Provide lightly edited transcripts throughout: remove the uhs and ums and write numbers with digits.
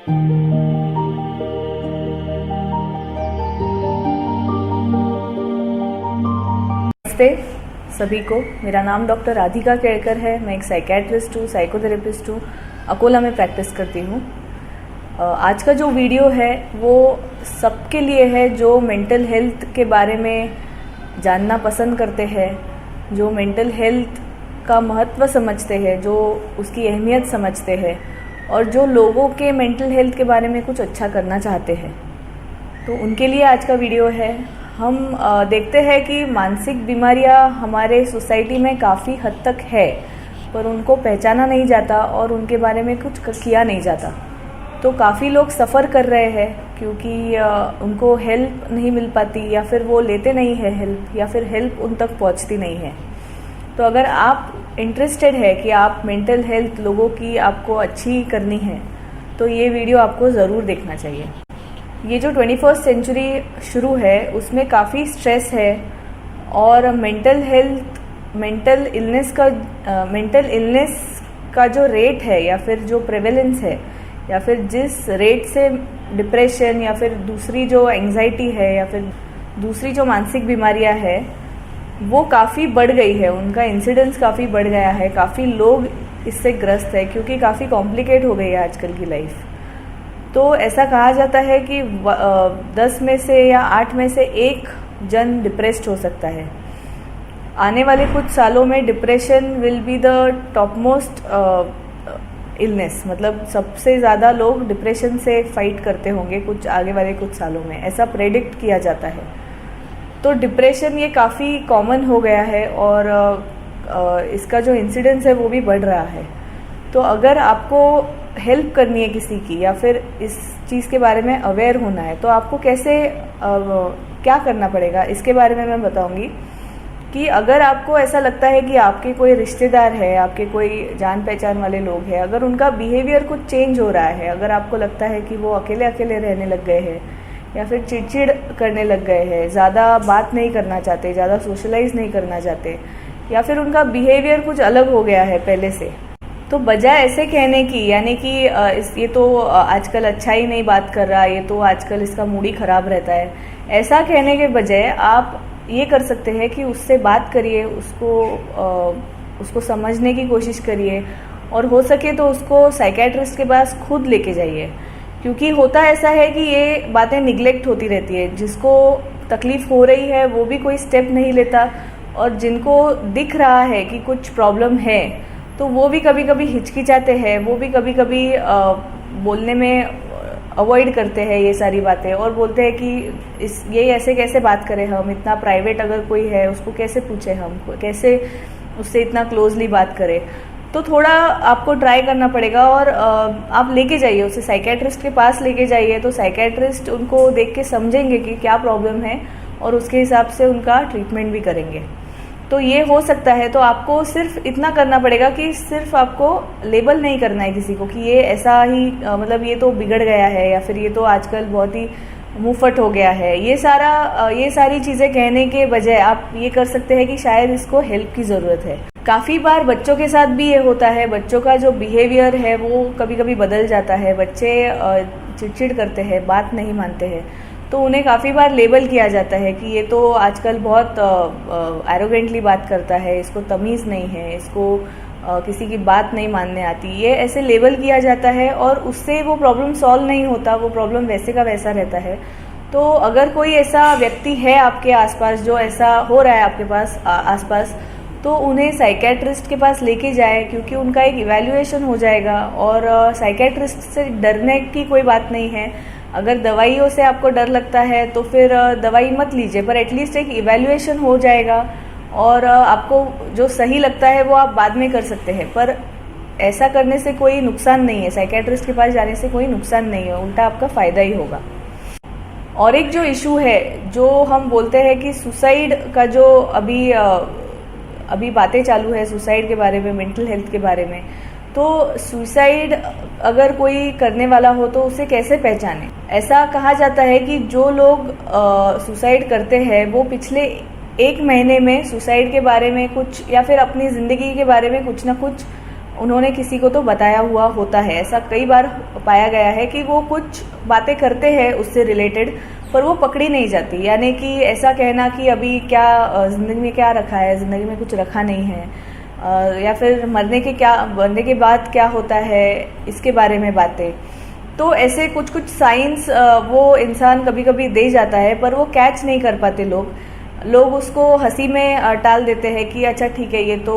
नमस्ते सभी को। मेरा नाम डॉक्टर राधिका केड़कर है। मैं एक साइकेट्रिस्ट हूँ, साइकोथेरेपिस्ट हूँ। अकोला में प्रैक्टिस करती हूँ। आज का जो वीडियो है वो सबके लिए है जो मेंटल हेल्थ के बारे में जानना पसंद करते हैं, जो मेंटल हेल्थ का महत्व समझते हैं, जो उसकी अहमियत समझते हैं और जो लोगों के मेंटल हेल्थ के बारे में कुछ अच्छा करना चाहते हैं। तो उनके लिए आज का वीडियो है। हम देखते हैं कि मानसिक बीमारियां हमारे सोसाइटी में काफ़ी हद तक है, पर उनको पहचाना नहीं जाता और उनके बारे में कुछ किया नहीं जाता। तो काफ़ी लोग सफ़र कर रहे हैं क्योंकि उनको हेल्प नहीं मिल पाती, या फिर वो लेते नहीं है हेल्प, या फिर हेल्प उन तक पहुंचती नहीं है। तो अगर आप इंटरेस्टेड है कि आप मेंटल हेल्थ लोगों की आपको अच्छी करनी है, तो ये वीडियो आपको ज़रूर देखना चाहिए। ये जो 21st सेंचुरी शुरू है उसमें काफ़ी स्ट्रेस है और मेंटल इलनेस का जो रेट है, या फिर जो प्रेवेलेंस है, या फिर जिस रेट से डिप्रेशन या फिर दूसरी जो एंजाइटी है या फिर दूसरी जो मानसिक बीमारियां है वो काफ़ी बढ़ गई है। उनका इंसिडेंस काफ़ी बढ़ गया है। काफ़ी लोग इससे ग्रस्त है क्योंकि काफ़ी कॉम्प्लिकेट हो गई है आजकल की लाइफ। तो ऐसा कहा जाता है कि 10 में से या 8 में से 1 जन डिप्रेस्ड हो सकता है। आने वाले कुछ सालों में depression will be the top most illness, मतलब सबसे ज़्यादा लोग डिप्रेशन से फाइट करते होंगे कुछ आगे वाले कुछ सालों में, ऐसा प्रेडिक्ट किया जाता है। तो डिप्रेशन ये काफ़ी कॉमन हो गया है और इसका जो इंसिडेंस है वो भी बढ़ रहा है। तो अगर आपको हेल्प करनी है किसी की, या फिर इस चीज़ के बारे में अवेयर होना है, तो आपको कैसे क्या करना पड़ेगा इसके बारे में मैं बताऊंगी। कि अगर आपको ऐसा लगता है कि आपके कोई रिश्तेदार है, आपके कोई जान पहचान वाले लोग हैं, अगर उनका बिहेवियर कुछ चेंज हो रहा है, अगर आपको लगता है कि वो अकेले अकेले रहने लग गए हैं या फिर चिड़चिड़ करने लग गए हैं, ज़्यादा बात नहीं करना चाहते, ज़्यादा सोशलाइज नहीं करना चाहते, या फिर उनका बिहेवियर कुछ अलग हो गया है पहले से, तो बजाय ऐसे कहने की, यानी कि ये तो आजकल अच्छा ही नहीं बात कर रहा, ये तो आजकल इसका मूड ही खराब रहता है, ऐसा कहने के बजाय आप ये कर सकते हैं कि उससे बात करिए, उसको समझने की कोशिश करिए और हो सके तो उसको साइकेट्रिस्ट के पास खुद लेके जाइए। क्योंकि होता ऐसा है कि ये बातें निगलेक्ट होती रहती है। जिसको तकलीफ हो रही है वो भी कोई स्टेप नहीं लेता, और जिनको दिख रहा है कि कुछ प्रॉब्लम है तो वो भी कभी कभी हिचकिचाते हैं, वो भी कभी कभी बोलने में अवॉइड करते हैं ये सारी बातें, और बोलते हैं कि ये ऐसे कैसे बात करें, हम इतना प्राइवेट अगर कोई है उसको कैसे पूछे, हम कैसे उससे इतना क्लोजली बात करें। तो थोड़ा आपको ट्राई करना पड़ेगा और आप लेके जाइए उसे साइकेट्रिस्ट के पास लेके जाइए। तो साइकेट्रिस्ट उनको देख के समझेंगे कि क्या प्रॉब्लम है और उसके हिसाब से उनका ट्रीटमेंट भी करेंगे। तो ये हो सकता है। तो आपको सिर्फ इतना करना पड़ेगा कि सिर्फ आपको लेबल नहीं करना है किसी को कि ये ऐसा ही मतलब ये तो बिगड़ गया है, या फिर ये तो आजकल बहुत ही मुंहफट हो गया है। ये सारी चीज़ें कहने के बजाय आप ये कर सकते हैं कि शायद इसको हेल्प की ज़रूरत है। काफ़ी बार बच्चों के साथ भी ये होता है। बच्चों का जो बिहेवियर है वो कभी कभी बदल जाता है। बच्चे चिड़चिड़ करते हैं, बात नहीं मानते हैं, तो उन्हें काफ़ी बार लेबल किया जाता है कि ये तो आजकल बहुत एरोगेंटली बात करता है, इसको तमीज़ नहीं है, इसको किसी की बात नहीं मानने आती, ये ऐसे लेबल किया जाता है और उससे वो प्रॉब्लम सॉल्व नहीं होता, वो प्रॉब्लम वैसे का वैसा रहता है। तो अगर कोई ऐसा व्यक्ति है आपके आसपास जो ऐसा हो रहा है आपके पास आसपास, तो उन्हें साइकेट्रिस्ट के पास लेके जाए, क्योंकि उनका एक इवैल्यूएशन हो जाएगा। और साइकेट्रिस्ट से डरने की कोई बात नहीं है। अगर दवाइयों से आपको डर लगता है तो फिर दवाई मत लीजिए, पर एटलीस्ट एक इवैल्यूएशन हो जाएगा और आपको जो सही लगता है वो आप बाद में कर सकते हैं। पर ऐसा करने से कोई नुकसान नहीं है, साइकेट्रिस्ट के पास जाने से कोई नुकसान नहीं है, उल्टा आपका फ़ायदा ही होगा। और एक जो इशू है, जो हम बोलते हैं कि सुसाइड का जो अभी बातें चालू है सुसाइड के बारे में, मेंटल हेल्थ के बारे में, तो सुसाइड अगर कोई करने वाला हो तो उसे कैसे पहचाने। ऐसा कहा जाता है कि जो लोग सुसाइड करते हैं वो पिछले 1 महीने में सुसाइड के बारे में कुछ, या फिर अपनी ज़िंदगी के बारे में कुछ ना कुछ उन्होंने किसी को तो बताया हुआ होता है। ऐसा कई बार पाया गया है कि वो कुछ बातें करते हैं उससे रिलेटेड, पर वो पकड़ी नहीं जाती। यानी कि ऐसा कहना कि अभी क्या ज़िंदगी में क्या रखा है, ज़िंदगी में कुछ रखा नहीं है, या फिर मरने के बाद क्या होता है, इसके बारे में बातें। तो ऐसे कुछ कुछ साइंस वो इंसान कभी कभी दे जाता है, पर वो कैच नहीं कर पाते लोग उसको हंसी में टाल देते हैं कि अच्छा ठीक है, ये तो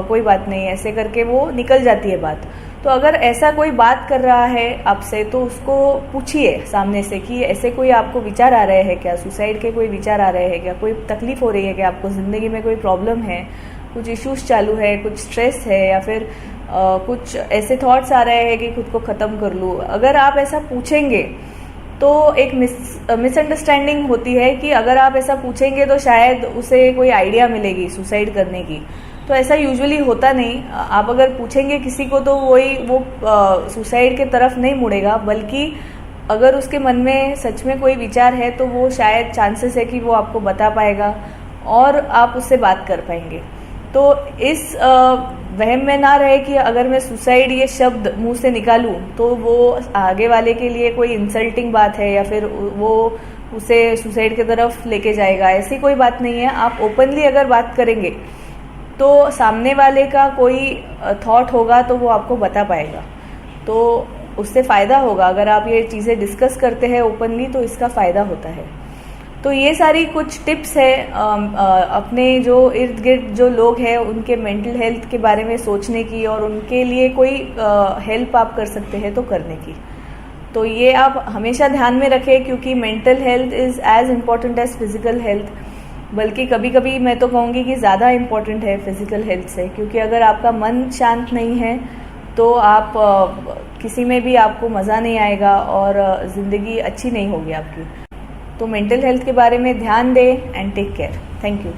कोई बात नहीं, ऐसे करके वो निकल जाती है बात। तो अगर ऐसा कोई बात कर रहा है आपसे, तो उसको पूछिए सामने से कि ऐसे कोई आपको विचार आ रहे हैं क्या, सुसाइड के कोई विचार आ रहे हैं क्या, कोई तकलीफ हो रही है क्या, आपको ज़िंदगी में कोई प्रॉब्लम है, कुछ इश्यूज चालू है, कुछ स्ट्रेस है, या फिर कुछ ऐसे थॉट्स आ रहे हैं कि खुद को ख़त्म कर लूँ। अगर आप ऐसा पूछेंगे तो एक मिसअंडरस्टैंडिंग होती है कि अगर आप ऐसा पूछेंगे तो शायद उसे कोई आइडिया मिलेगी सुसाइड करने की। तो ऐसा यूजुअली होता नहीं। आप अगर पूछेंगे किसी को तो वो सुसाइड के तरफ नहीं मुड़ेगा, बल्कि अगर उसके मन में सच में कोई विचार है तो वो शायद चांसेस है कि वो आपको बता पाएगा और आप उससे बात कर पाएंगे। तो इस वहम में ना रहे कि अगर मैं सुसाइड ये शब्द मुंह से निकालूं तो वो आगे वाले के लिए कोई इंसल्टिंग बात है या फिर वो उसे सुसाइड की तरफ लेके जाएगा। ऐसी कोई बात नहीं है। आप ओपनली अगर बात करेंगे तो सामने वाले का कोई थॉट होगा तो वो आपको बता पाएगा, तो उससे फ़ायदा होगा। अगर आप ये चीज़ें डिस्कस करते हैं ओपनली तो इसका फ़ायदा होता है। तो ये सारी कुछ टिप्स है अपने जो इर्द गिर्द जो लोग हैं उनके मेंटल हेल्थ के बारे में सोचने की, और उनके लिए कोई हेल्प आप कर सकते हैं तो करने की। तो ये आप हमेशा ध्यान में रखें, क्योंकि mental health is as important as physical health, बल्कि कभी कभी मैं तो कहूँगी कि ज़्यादा इम्पॉर्टेंट है फिजिकल हेल्थ से। क्योंकि अगर आपका मन शांत नहीं है तो आप किसी में भी आपको मज़ा नहीं आएगा और ज़िंदगी अच्छी नहीं होगी आपकी। तो मेंटल हेल्थ के बारे में ध्यान दें and take care. Thank you.